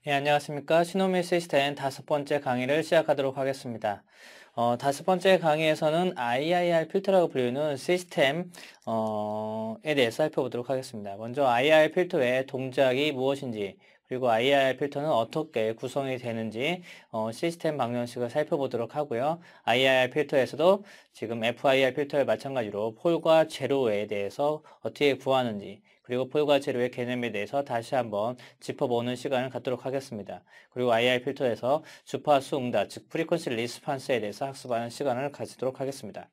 예, 안녕하십니까. 시노미 시스템 다섯 번째 강의를 시작하도록 하겠습니다. 다섯 번째 강의에서는 IIR 필터라고 불리는 시스템에 대해서 살펴보도록 하겠습니다. 먼저 IIR 필터의 동작이 무엇인지, 그리고 IIR 필터는 어떻게 구성이 되는지 시스템 방정식을 살펴보도록 하고요. IIR 필터에서도 지금 FIR 필터와 마찬가지로 폴과 제로에 대해서 어떻게 구하는지, 그리고 폴과 제로의 개념에 대해서 다시 한번 짚어보는 시간을 갖도록 하겠습니다. 그리고 IR 필터에서 주파수 응답, 즉 프리퀀시 리스판스에 대해서 학습하는 시간을 가지도록 하겠습니다.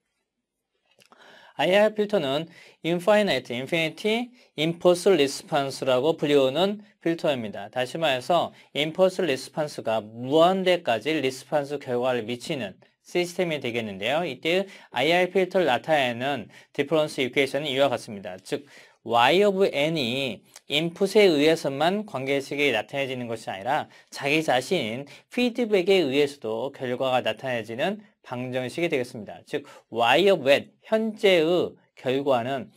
IR 필터는 Infinite, Infinity Impulse Response라고 불리우는 필터입니다. 다시 말해서 Impulse Response가 무한대까지 리스판스 결과를 미치는 시스템이 되겠는데요. 이때 IR 필터를 나타내는 디퍼런스 이퀘이션은 이와 같습니다. 즉 y of n이 인풋에 의해서만 관계식이 나타내지는 것이 아니라 자기 자신인 피드백에 의해서도 결과가 나타내지는 방정식이 되겠습니다. 즉 y of n, 현재의 결과는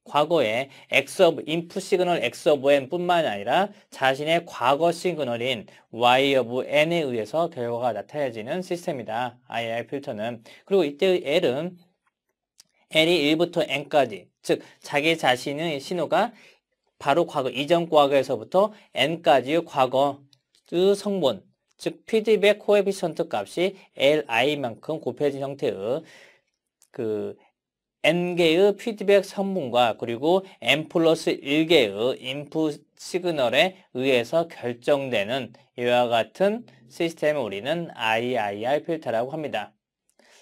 과거의 x of input 시그널 x of n 뿐만 아니라 자신의 과거 시그널인 y of n에 의해서 결과가 나타내지는 시스템이다. IR 필터는. 그리고 이때의 L은 L이 1부터 n까지, 즉 자기 자신의 신호가 바로 과거, 이전 과거에서부터 n까지의 과거의 성분, 즉 피드백 코에피션트 값이 li만큼 곱해진 형태의 그 n개의 피드백 성분과 그리고 n 플러스 1개의 인풋 시그널에 의해서 결정되는 이와 같은 시스템을 우리는 IIR 필터라고 합니다.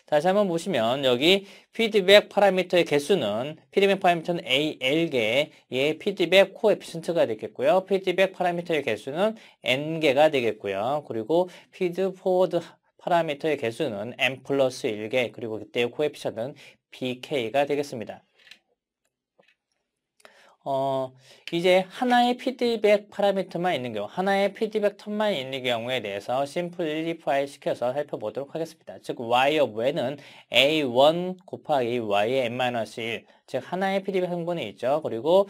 다시 한번 보시면 여기 피드백 파라미터의 개수는 피드백 파라미터는 AL개의 피드백 코에피션트가 되겠고요. 피드백 파라미터의 개수는 N개가 되겠고요. 그리고 피드 포워드 파라미터의 개수는 N 플러스 1개, 그리고 그때의 코에피션트는 BK가 되겠습니다. 이제 하나의 피드백 파라미터만 있는 경우, 하나의 피드백 텀만 있는 경우에 대해서 심플리파이 시켜서 살펴보도록 하겠습니다. 즉, y of n은 a1 곱하기 y의 n-1, 즉 하나의 피드백 성분이 있죠. 그리고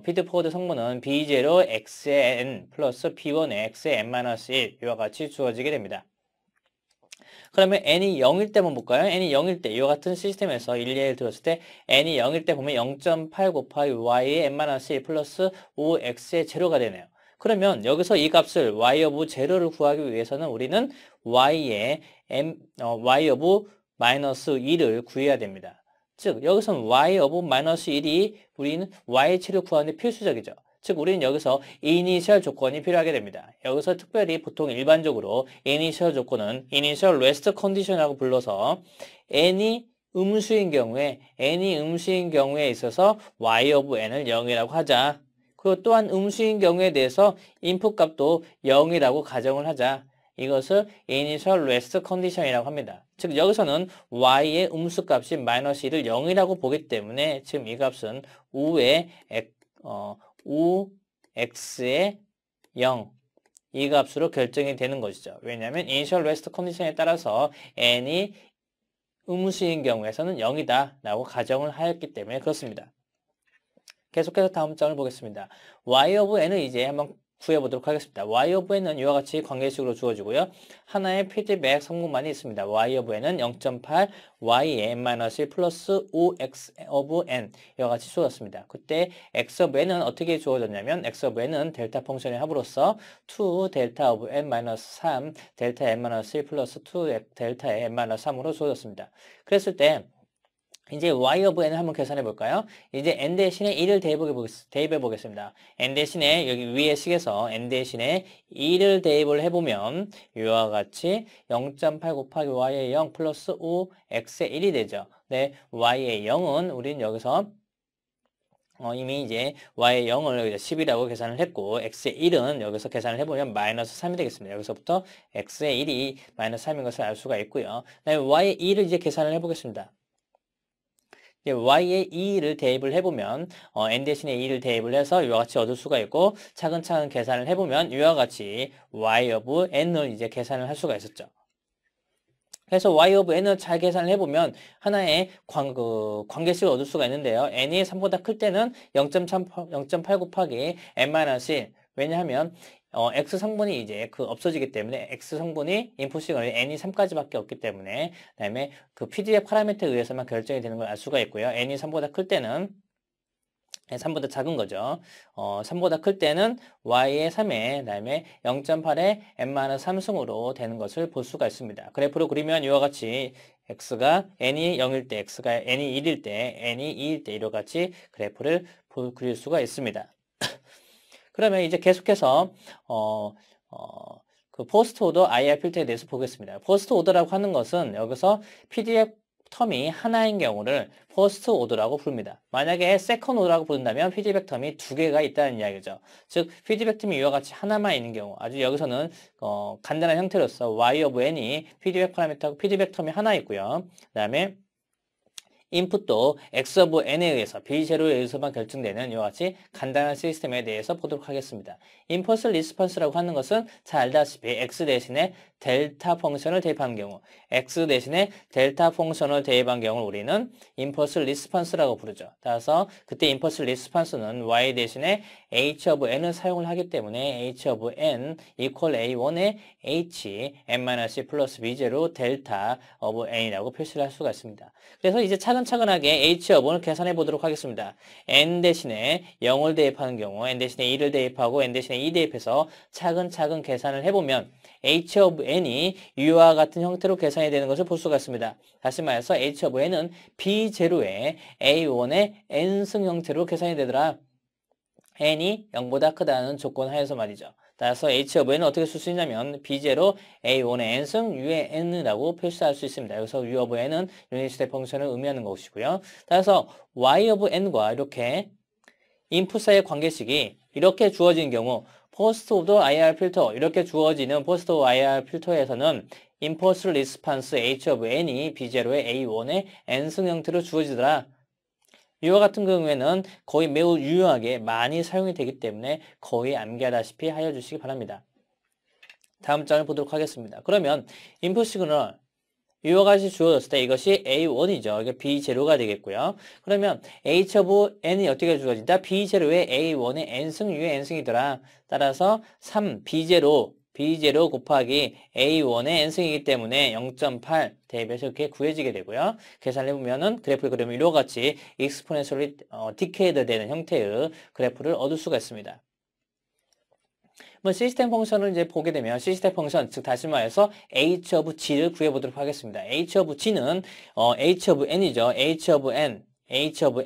피드포워드 성분은 b0 x의 n 플러스 b1 x의 n-1 이와 같이 주어지게 됩니다. 그러면 n이 0일 때 한번 볼까요? n이 0일 때, 이와 같은 시스템에서 예를 들었을 때 n이 0일 때 보면 0.8 곱하기 y의 n-1 플러스 5x의 제로가 되네요. 그러면 여기서 이 값을 y of 제로를 구하기 위해서는 우리는 y of 마이너스 2를 구해야 됩니다. 즉 여기서는 y of 마이너스 1이 우리는 y치를 구하는 데 필수적이죠. 즉 우리는 여기서 이니셜 조건이 필요하게 됩니다. 여기서 특별히 보통 일반적으로 이니셜 조건은 이니셜 레스트 컨디션이라고 불러서 n이 음수인 경우에 있어서 y of n을 0이라고 하자. 그리고 또한 음수인 경우에 대해서 인풋 값도 0이라고 가정을 하자. 이것을 이니셜 레스트 컨디션이라고 합니다. 즉 여기서는 y의 음수 값이 마이너스 1을 0이라고 보기 때문에 지금 이 값은 5x의 0, 이 값으로 결정이 되는 것이죠. 왜냐하면 이니셜 레스트 컨디션에 따라서 n이 음수인 경우에서는 0이다 라고 가정을 하였기 때문에 그렇습니다. 계속해서 다음 장을 보겠습니다. y of n을 이제 한번 구해보도록 하겠습니다. y of n은 이와 같이 관계식으로 주어지고요. 하나의 피드백 성분만이 있습니다. y of n은 0.8 y의 n-1 플러스 5x of n 이와 같이 주어졌습니다. 그때 x of n은 어떻게 주어졌냐면 x of n은 델타 펑션의 합으로서 2 델타 of n-3 델타 n-1 플러스 2 델타의 n-3으로 주어졌습니다. 그랬을 때 이제 y of n을 한번 계산해 볼까요? 이제 n 대신에 2를 대입해 보겠습니다. n 대신에 여기 위에 식에서 n 대신에 2를 대입을 해보면 이와 같이 0.8 곱하기 y의 0 플러스 5x의 1이 되죠. 네, y의 0은 우린 여기서 이미 이제 y의 0을 10이라고 계산을 했고 x의 1은 여기서 계산을 해보면 마이너스 3이 되겠습니다. 여기서부터 x의 1이 마이너스 3인 것을 알 수가 있고요. 그다음에 y의 2를 이제 계산을 해보겠습니다. y의 2를 대입을 해보면 n 대신에 2를 대입을 해서 이와 같이 얻을 수가 있고 차근차근 계산을 해보면 이와 같이 y of n을 이제 계산을 할 수가 있었죠. 그래서 y of n을 잘 계산을 해보면 하나의 관계식을 얻을 수가 있는데요. n이 3보다 클 때는 0.8 곱하기 n-1 왜냐하면 x 성분이 이제 없어지기 때문에 x 성분이 인풋 시그널이 n이 3까지밖에 없기 때문에 그다음에 그 PDF 파라미터에 의해서만 결정이 되는 걸 알 수가 있고요. n이 3보다 클 때는 3보다 작은 거죠. 3보다 클 때는 y의 3에 그다음에 0.8에 n-3승으로 되는 것을 볼 수가 있습니다. 그래프로 그리면 이와 같이 x가 n이 0일 때, x가 n이 1일 때, n이 2일 때 이와 같이 그래프를 그릴 수가 있습니다. 그러면 이제 계속해서 그 포스트 오더 IR 필터에 대해서 보겠습니다. 포스트 오더라고 하는 것은 여기서 PDF 텀이 하나인 경우를 퍼스트 오더라고 부릅니다. 만약에 세컨드 오더라고 부른다면 피드백 텀이 두 개가 있다는 이야기죠. 즉 피드백 텀이 이와 같이 하나만 있는 경우, 아주 여기서는 간단한 형태로서 y of n이 피드백 파라미터하고 피드백 텀이 하나 있고요. 그 다음에 인풋도 x of n에 의해서 b0에 의해서만 결정되는 이와 같이 간단한 시스템에 대해서 보도록 하겠습니다. 임펄스 리스폰스라고 하는 것은 잘 알다시피 x 대신에 델타 펑션을 대입하는 경우, x 대신에 델타 펑션을 대입한 경우를 우리는 임펄스 리스폰스라고 부르죠. 따라서 그때 임펄스 리스폰스는 y 대신에 h of n을 사용을 하기 때문에 h of n equal a1의 h n-c 플러스 b0 델타 of n이라고 표시를 할 수가 있습니다. 그래서 이제 차근차근하게 h of n을 계산해 보도록 하겠습니다. n 대신에 0을 대입하는 경우, n 대신에 2를 대입하고 n 대신에 2 대입해서 차근차근 계산을 해보면 h of n이 이와 같은 형태로 계산이 되는 것을 볼 수가 있습니다. 다시 말해서 h of n은 b0의 a1의 n승 형태로 계산이 되더라. n이 0보다 크다는 조건 하에서 말이죠. 따라서 h of n은 어떻게 쓸 수 있냐면 b0 a1의 n승 u의 n이라고 표시할 수 있습니다. 여기서 u of n은 유닛 스텝 펑션을 의미하는 것이고요. 따라서 y of n과 이렇게 인풋 사이의 관계식이 이렇게 주어진 경우 포스트 오더 IR 필터, 이렇게 주어지는 포스트 오더 IR 필터에서는 임펄스 리스판스 h of n이 b0의 a1의 n승 형태로 주어지더라. 이와 같은 경우에는 거의 매우 유용하게 많이 사용이 되기 때문에 거의 암기하다시피 하여 주시기 바랍니다. 다음 장을 보도록 하겠습니다. 그러면 인풋 시그널 이와 같이 주어졌을 때 이것이 A1이죠. 이게 B0가 되겠고요. 그러면 H of N이 어떻게 주어진다? B0의 A1의 N승 U의 N승이더라. 따라서 3 B0 곱하기 A1의 N승이기 때문에 0.8 대입해서 이렇게 구해지게 되고요. 계산을 해보면은 그래프를 그리면 이와 같이 exponentially decayed 되는 형태의 그래프를 얻을 수가 있습니다. 시스템 펑션을 이제 보게 되면 시스템 펑션, 즉 다시 말해서 h of g를 구해보도록 하겠습니다. h of g는 h of n이죠. h of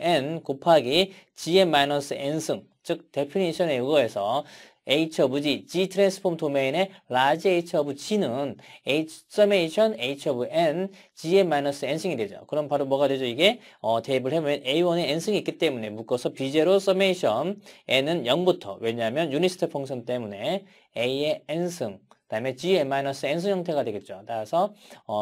n 곱하기 gn-n승, 즉 데피니션에 의거해서 h of g 트랜스폼 도메인의 large h of g는 summation h of n gn-n승이 되죠. 그럼 바로 뭐가 되죠? 이게 대입을 해보면 a1의 n승이 있기 때문에 묶어서 b0 summation n은 0부터, 왜냐하면 유닛 스텝 펑션 때문에 a의 n승, 그 다음에 gn-n승 형태가 되겠죠. 따라서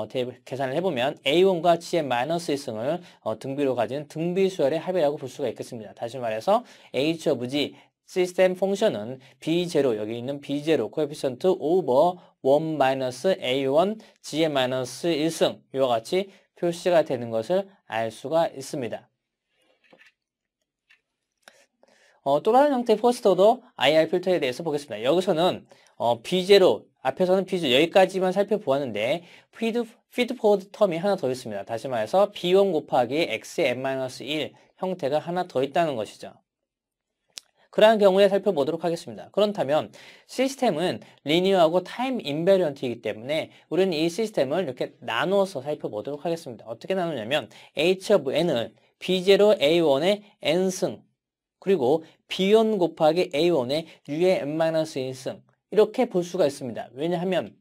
대입 계산을 해보면 a1과 gn-1승을 등비로 가진 등비수열의 합이라고 볼 수가 있겠습니다. 다시 말해서 h of g 시스템 펑션은 B0, 여기 있는 B0 코에피션트 오버 1-A1 Gn-1승 이와 같이 표시가 되는 것을 알 수가 있습니다. 또 다른 형태의 포스트 오더 IR 필터에 대해서 보겠습니다. 여기서는 B0, 앞에서는 B0 여기까지만 살펴보았는데 피드 포워드 텀이 하나 더 있습니다. 다시 말해서 B1 곱하기 Xn-1 형태가 하나 더 있다는 것이죠. 그러한 경우에 살펴보도록 하겠습니다. 그렇다면 시스템은 리니어하고 타임 인베리언트이기 때문에 우리는 이 시스템을 이렇게 나누어서 살펴보도록 하겠습니다. 어떻게 나누냐면 h of n을 b0 a1의 n승 그리고 b1 곱하기 a1의 u의 n-1승 이렇게 볼 수가 있습니다. 왜냐하면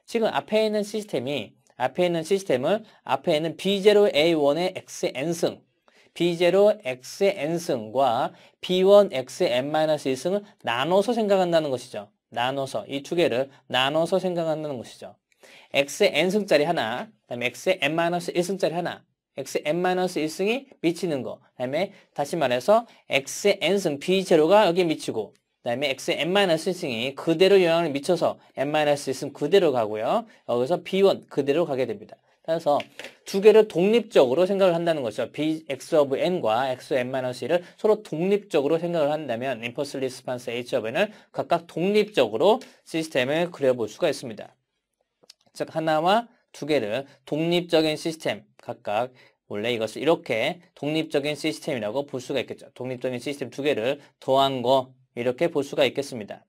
지금 앞에 있는 시스템을 앞에 있는 b0 a1의 xn승 B0 x의 n승과 B1 x의 n-1승을 나눠서 생각한다는 것이죠. 나눠서, 이 두 개를 나눠서 생각한다는 것이죠. x의 n승짜리 하나, 그 다음에 x의 n-1승짜리 하나, x의 n-1승이 미치는 거, 그 다음에 다시 말해서 x의 n승 B0가 여기에 미치고, 그 다음에 x의 n-1승이 그대로 영향을 미쳐서 n-1승 그대로 가고요. 여기서 B1 그대로 가게 됩니다. 따라서 두 개를 독립적으로 생각을 한다는 것이죠. x of n과 x of n-1을 서로 독립적으로 생각을 한다면 임펄스 리스판스 h of n을 각각 독립적으로 시스템을 그려볼 수가 있습니다. 즉 하나와 두 개를 독립적인 시스템 각각 원래 이것을 이렇게 독립적인 시스템이라고 볼 수가 있겠죠. 독립적인 시스템 두 개를 더한 거 이렇게 볼 수가 있겠습니다.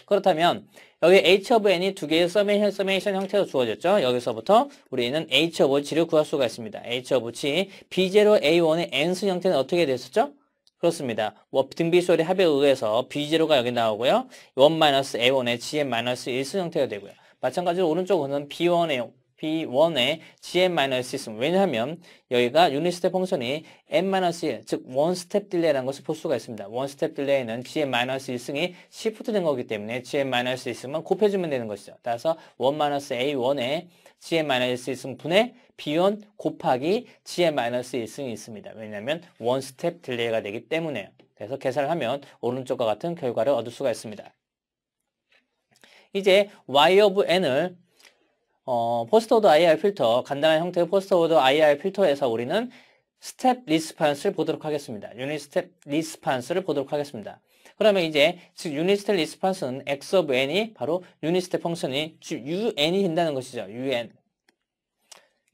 그렇다면 여기 h of n이 두 개의 서메이션 형태로 주어졌죠. 여기서부터 우리는 h of g를 구할 수가 있습니다. h of g b0 a1의 n승 형태는 어떻게 됐었죠? 그렇습니다. 등비수열의 합에 의해서 b0가 여기 나오고요. 1-a1의 gn-1승 형태가 되고요. 마찬가지로 오른쪽은 b1의 gn-1 왜냐하면 여기가 유닛 스텝 펑션이 n-1, 즉 원스텝 딜레이라는 것을 볼 수가 있습니다. 원스텝 딜레이는 gn-1승이 시프트 된 거기 때문에 gn-1승만 곱해주면 되는 것이죠. 따라서 1-a1의 gn-1승 분의 b1 곱하기 gn-1승이 있습니다. 왜냐하면 원스텝 딜레이가 되기 때문에요. 그래서 계산을 하면 오른쪽과 같은 결과를 얻을 수가 있습니다. 이제 y of n을 포스트 오더 IR 필터, 간단한 형태의 포스트 오더 IR 필터에서 우리는 스텝 리스판스를 보도록 하겠습니다. 유닛 스텝 리스판스를 보도록 하겠습니다. 그러면 이제 즉 유닛 스텝 리스판스는 x of n이 바로 유닛 스텝 펑션이 un이 된다는 것이죠. un.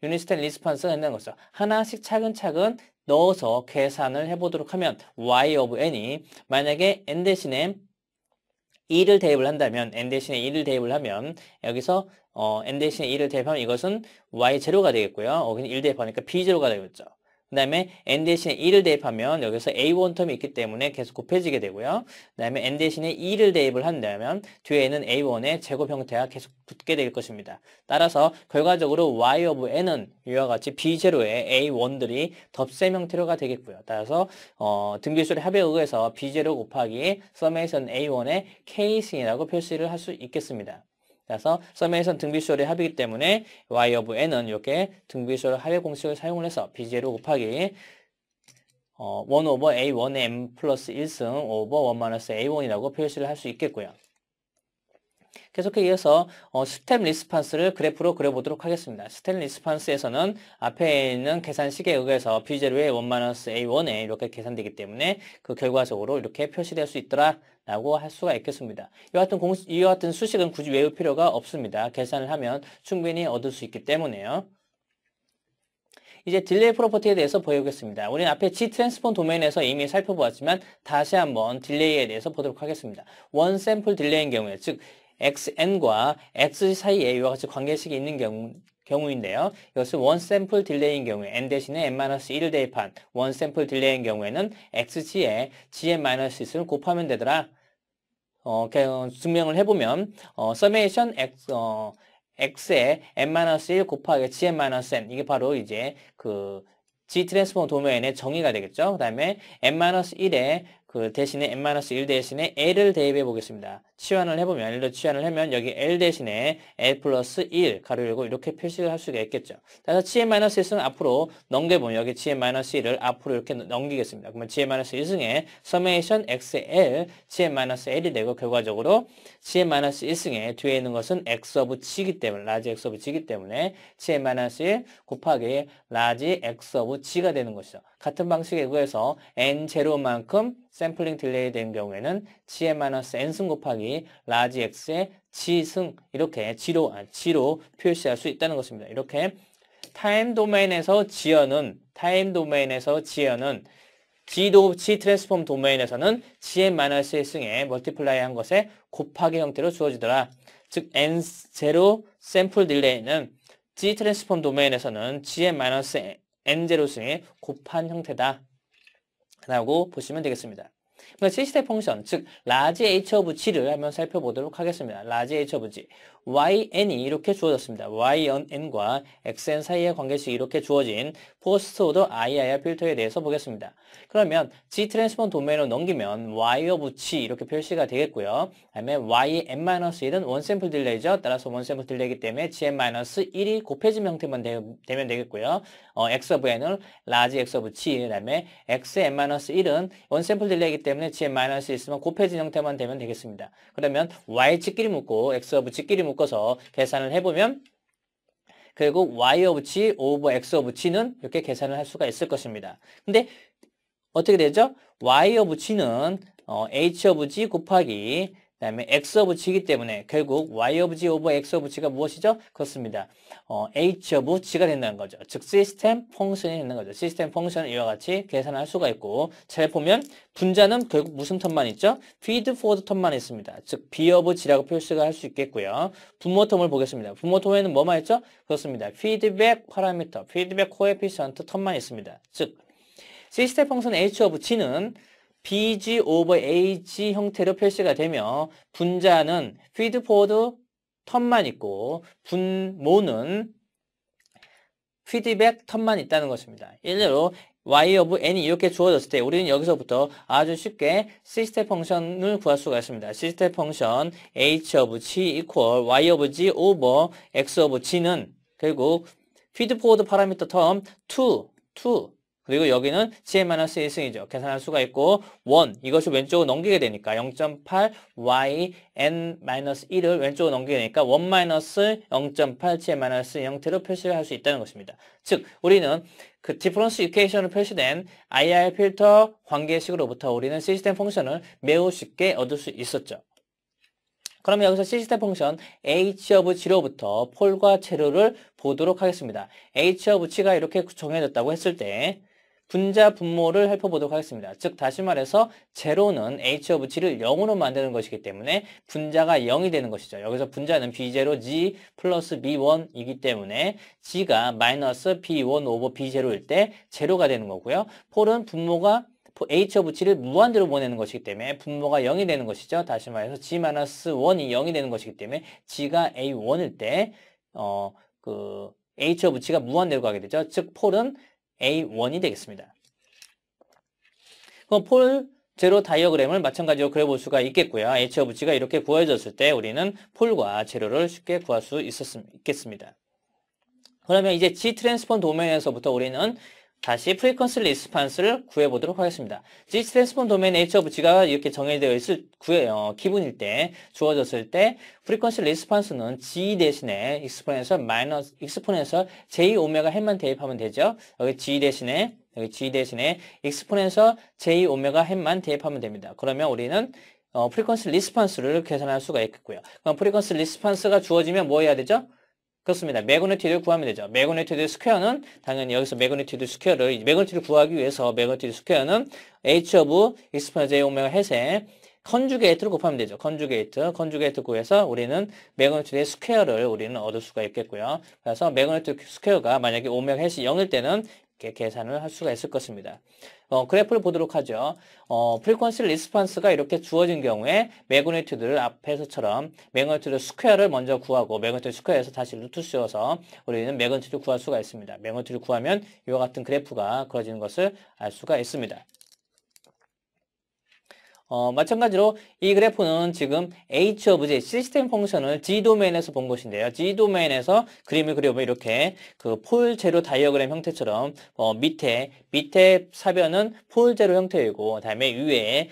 유닛 스텝 리스판스가 된다는 것이죠. 하나씩 차근차근 넣어서 계산을 해보도록 하면 y of n이 만약에 n 대신에 2를 대입을 한다면 n 대신에 2를 대입을 하면 여기서 n 대신에 2를 대입하면 이것은 y0가 되겠고요. 여기는 1 대입하니까 b0가 되겠죠. 그 다음에 n 대신에 2를 대입하면 여기서 a1 텀이 있기 때문에 계속 곱해지게 되고요. 그 다음에 n 대신에 2를 대입을 한다면 뒤에는 a1의 제곱 형태가 계속 붙게 될 것입니다. 따라서 결과적으로 y of n은 이와 같이 b0의 a1들이 덧셈 형태로가 되겠고요. 따라서 등비수열의 합에 의해서 b0 곱하기 서메이션 a1의 k승이라고 표시를 할 수 있겠습니다. 그래서 서메이션 등비수열의 합이기 때문에 y of n은 이렇게 등비수열 합의 공식을 사용을 해서 b0 곱하기 1 over a1의 m 플러스 1승 over 1 a1이라고 표시를 할 수 있겠고요. 계속해 이어서 스텝 리스판스를 그래프로 그려보도록 하겠습니다. 스텝 리스판스에서는 앞에 있는 계산식에 의해서 b0의 1-a1에 이렇게 계산되기 때문에 그 결과적으로 이렇게 표시될 수 있더라 라고 할 수가 있겠습니다. 이와 같은 수식은 굳이 외울 필요가 없습니다. 계산을 하면 충분히 얻을 수 있기 때문에요. 이제 딜레이 프로퍼티에 대해서 보여보겠습니다. 우리는 앞에 G 트랜스폼 도메인에서 이미 살펴보았지만 다시 한번 딜레이에 대해서 보도록 하겠습니다. 원 샘플 딜레이인 경우에 즉 xn과 x 사이에 이와 같이 관계식이 있는 경우인데요. 이것을 원 샘플 딜레이인 경우에 n 대신에 n-1을 대입한 원 샘플 딜레이인 경우에는 xg에 gn-1을 곱하면 되더라. 증명을 해보면 서메이션 x에 n-1 곱하기 gn-n 이게 바로 이제 그 G 트랜스폼 도메인의 정의가 되겠죠. 그 다음에 n-1에 그 대신에 n-1 대신에 l을 대입해 보겠습니다. 치환을 해보면 l로 치환을 하면 여기 l 대신에 l 플러스 1 가로 열고 이렇게 표시를 할 수가 있겠죠. 그래서 gn-1승 앞으로 넘겨보면 여기 gn-1을 앞으로 이렇게 넘기겠습니다. 그러면 gn-1승에 서메이션 xl gn-l이 되고 결과적으로 gn-1승에 뒤에 있는 것은 x of g이기 때문에 라지 x of g이기 때문에 gn-1 곱하기 라지 x of g가 되는 것이죠. 같은 방식에 의해서 n0만큼 샘플링 딜레이 된 경우에는 gn-n승 곱하기 라지 x의 g승 이렇게 g로 표시할 수 있다는 것입니다. 이렇게 타임 도메인에서 지연은 G 트랜스폼 도메인에서는 gn-승에 멀티플라이 한 것에 곱하기 형태로 주어지더라. 즉 n0 샘플 딜레이는 G 트랜스폼 도메인에서는 gn-n0승에 곱한 형태다 라고 보시면 되겠습니다. 시스템 펑션, 즉 라지 h of g를 한번 살펴보도록 하겠습니다. 라지 h of g,yn이 이렇게 주어졌습니다.yn과 xn 사이의 관계식이 이렇게 주어진 포스트 오더 IIR 필터에 대해서 보겠습니다. 그러면 G 트랜스폼 도메인으로 넘기면 y of g 이렇게 표시가 되겠고요. 다음에 yn-1은 원샘플 딜레이죠. 따라서 원샘플 딜레이이기 때문에 gn-1이 곱해진 형태만 되면 되겠고요. x of n은 라지 x of g, 그 다음에 xn-1은 원샘플 딜레이이기 때문에 gn-1 있으면 곱해진 형태만 되면 되겠습니다. 그러면 y g끼리 묶고 x of g끼리 묶어서 계산을 해보면 결국 y of g over x of g는 이렇게 계산을 할 수가 있을 것입니다. 근데 어떻게 되죠? y of g는 h of g 곱하기 그다음에 x of g이기 때문에 결국 y of g over x of g가 무엇이죠? 그렇습니다. h of g가 된다는 거죠. 즉 시스템 펑션이 되는 거죠. 시스템 펑션을 이와 같이 계산할 수가 있고 잘 보면 분자는 결국 무슨 텀만 있죠? feed forward 텀만 있습니다. 즉 b of g라고 표시가 할 수 있겠고요. 분모 텀을 보겠습니다. 분모 텀에는 뭐만 있죠? 그렇습니다. 피드백 파라미터, 피드백 코에피션트 텀만 있습니다. 즉 시스템 펑션 h of g는 bg over ag 형태로 표시가 되며 분자는 feed forward 텀만 있고 분모는 피드백 텀만 있다는 것입니다. 일례로 y of n이 이렇게 주어졌을 때 우리는 여기서부터 아주 쉽게 시스템 펑션을 구할 수가 있습니다. 시스템 펑션 h of g equal y of g over x of g는 결국 feed forward 파라미터 텀 2 그리고 여기는 gn-1승이죠. 계산할 수가 있고 1 이것을 왼쪽으로 넘기게 되니까 0.8 yn-1을 왼쪽으로 넘기게 되니까 1-0.8 gn-1 형태로 표시를 할 수 있다는 것입니다. 즉 우리는 그 디퍼런스 이퀘이션으로 표시된 IR 필터 관계식으로부터 우리는 시스템 펑션을 매우 쉽게 얻을 수 있었죠. 그러면 여기서 시스템 펑션 h of g로부터 폴과 제로를 보도록 하겠습니다. h of g가 이렇게 정해졌다고 했을 때 분자 분모를 살펴보도록 하겠습니다. 즉 다시 말해서 제로는 h of g를 0으로 만드는 것이기 때문에 분자가 0이 되는 것이죠. 여기서 분자는 b0 g 플러스 b1이기 때문에 g가 마이너스 b1 오버 b0일 때 제로가 되는 거고요. 폴은 분모가 h of g를 무한대로 보내는 것이기 때문에 분모가 0이 되는 것이죠. 다시 말해서 g-1이 0이 되는 것이기 때문에 g가 a1일 때 h of g가 무한대로 가게 되죠. 즉 폴은 A1이 되겠습니다. 그럼 폴 제로 다이어그램을 마찬가지로 그려볼 수가 있겠고요. H of G가 이렇게 구해졌을 때 우리는 폴과 제로를 쉽게 구할 수 있겠습니다. 그러면 이제 G 트랜스폼 도메인에서부터 우리는 다시 프리퀀시 리스판스를 구해보도록 하겠습니다. G 트랜스폼 도메인 H of G가 이렇게 정해되어 있을 기분일 때 주어졌을 때 프리퀀시 리스판스는 G 대신에 익스포넨셜 J 오메가 햇만 대입하면 되죠. 여기 G 대신에 익스포넨셜 J 오메가 햇만 대입하면 됩니다. 그러면 우리는 프리퀀시 리스판스를 계산할 수가 있겠고요. 그럼 프리퀀시 리스판스가 주어지면 뭐 해야 되죠? 그렇습니다. 매그니튜드를 구하면 되죠. 매그니튜드 스퀘어는 당연히 여기서 매그니튜드 구하기 위해서 매그니튜드 스퀘어는 h of 익스포넨셜 j 오메가 햇의 컨주게이트를 곱하면 되죠. 컨주게이트 구해서 우리는 매그니튜드의 스퀘어를 우리는 얻을 수가 있겠고요. 그래서 매그니튜드 스퀘어가 만약에 오메가 햇이 0일 때는 이렇게 계산을 할 수가 있을 것입니다. 그래프를 보도록 하죠. 프리퀀시 리스판스가 이렇게 주어진 경우에 매그니튜드를 앞에서처럼 매그니튜드 스퀘어를 먼저 구하고 매그니튜드 스퀘어에서 다시 루트 씌워서 우리는 매그니튜드 구할 수가 있습니다. 매그니튜드 구하면 이와 같은 그래프가 그려지는 것을 알 수가 있습니다. 마찬가지로 이 그래프는 지금 h of g 시스템 펑션을 g 도메인에서 본 것인데요. g 도메인에서 그림을 그려보면 이렇게 그 폴 제로 다이어그램 형태처럼 밑에 사변은 폴 제로 형태이고 그다음에 위에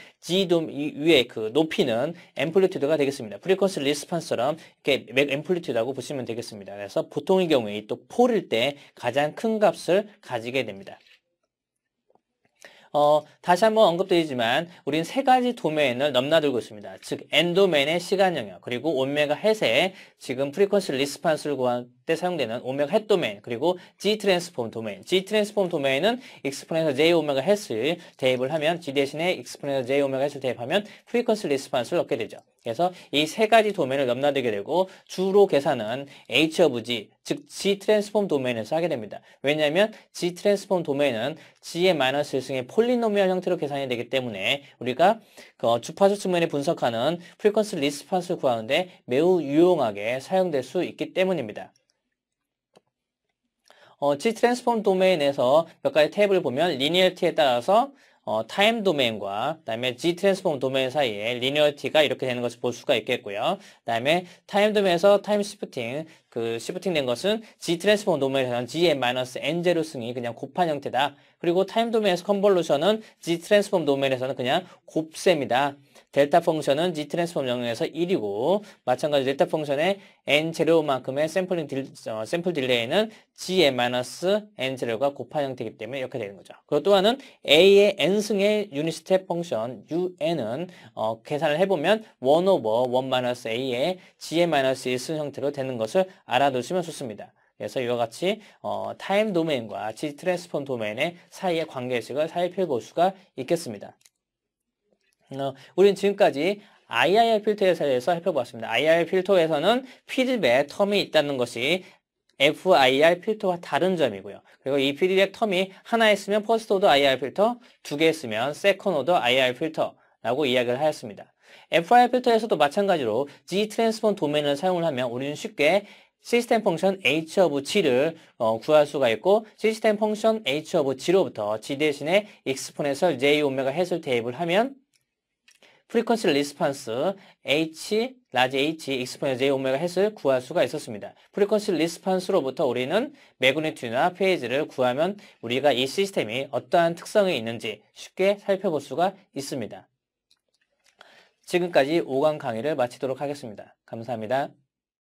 위에 그 높이는 앰플리튜드가 되겠습니다. 프리퀀시 리스판스처럼 이렇게 앰플리튜드라고 보시면 되겠습니다. 그래서 보통의 경우에 또 폴일 때 가장 큰 값을 가지게 됩니다. 다시 한번 언급드리지만 우리는 세 가지 도메인을 넘나들고 있습니다. 즉 N 도메인의 시간 영역 그리고 오메가 햇의 지금 프리퀀시 리스판스를 구할 때 사용되는 오메가 햇 도메인 그리고 G 트랜스폼 도메인 은 익스포넨셜 J 오메가 햇을 대입을 하면 G 대신에 익스포넨셜 J 오메가 햇을 대입하면 프리퀀시 리스판스를 얻게 되죠. 그래서 이 세 가지 도메인을 넘나들게 되고 주로 계산은 H of G, 즉 G 트랜스폼 도메인에서 하게 됩니다. 왜냐하면 G 트랜스폼 도메인은 G의 마이너스 1승의 폴리노미얼 형태로 계산이 되기 때문에 우리가 주파수 측면에 분석하는 프리퀀시 리스판스를 구하는데 매우 유용하게 사용될 수 있기 때문입니다. G 트랜스폼 도메인에서 몇 가지 탭을 보면 리니어티에 따라서 타임 도메인과 그다음에 G 트랜스폼 도메인 사이에 리니어티가 이렇게 되는 것을 볼 수가 있겠고요. 그다음에 타임 도메인에서 타임 시프팅 시프팅 된 것은 G 트랜스폼 도메인에서는 G의 마이너스 N0승이 그냥 곱한 형태다. 그리고 타임 도메인에서 컨볼루션은 G 트랜스폼 도메인에서는 그냥 곱셈이다. 델타 펑션은 G 트랜스폼 영역에서 1이고 마찬가지로 델타 펑션의 n0만큼의 샘플 딜레이는 gn-n0가 곱한 형태이기 때문에 이렇게 되는 거죠. 그리고 또 하나는 a의 n승의 유닛 스텝 펑션 un은 계산을 해보면 1/1-a의 gn-1승 형태로 되는 것을 알아두시면 좋습니다. 그래서 이와 같이 타임 도메인과 G 트랜스폼 도메인의 사이의 관계식을 살펴볼 수가 있겠습니다. 우리는 지금까지 IIR 필터에 대해서 살펴보았습니다. IIR 필터에서는 피드백 텀이 있다는 것이 FIR 필터와 다른 점이고요. 그리고 이 피드백 텀이 하나 있으면 퍼스트 오더 IIR 필터, 두 개 있으면 세컨 오더 IIR 필터라고 이야기를 하였습니다. FIR 필터에서도 마찬가지로 G 트랜스폼 도메인을 사용을 하면 우리는 쉽게 시스템 펑션 h of g를 구할 수가 있고 시스템 펑션 h of g로부터 g 대신에 익스포넨셜 j 오메가 햇을 대입을 하면 프리퀀시 리스판스 h 라지 h 익스포넨셜 j 오메가 햇을 구할 수가 있었습니다. 프리퀀시 리스판스로부터 우리는 매그니튜드나 페이지를 구하면 우리가 이 시스템이 어떠한 특성이 있는지 쉽게 살펴볼 수가 있습니다. 지금까지 5강 강의를 마치도록 하겠습니다. 감사합니다.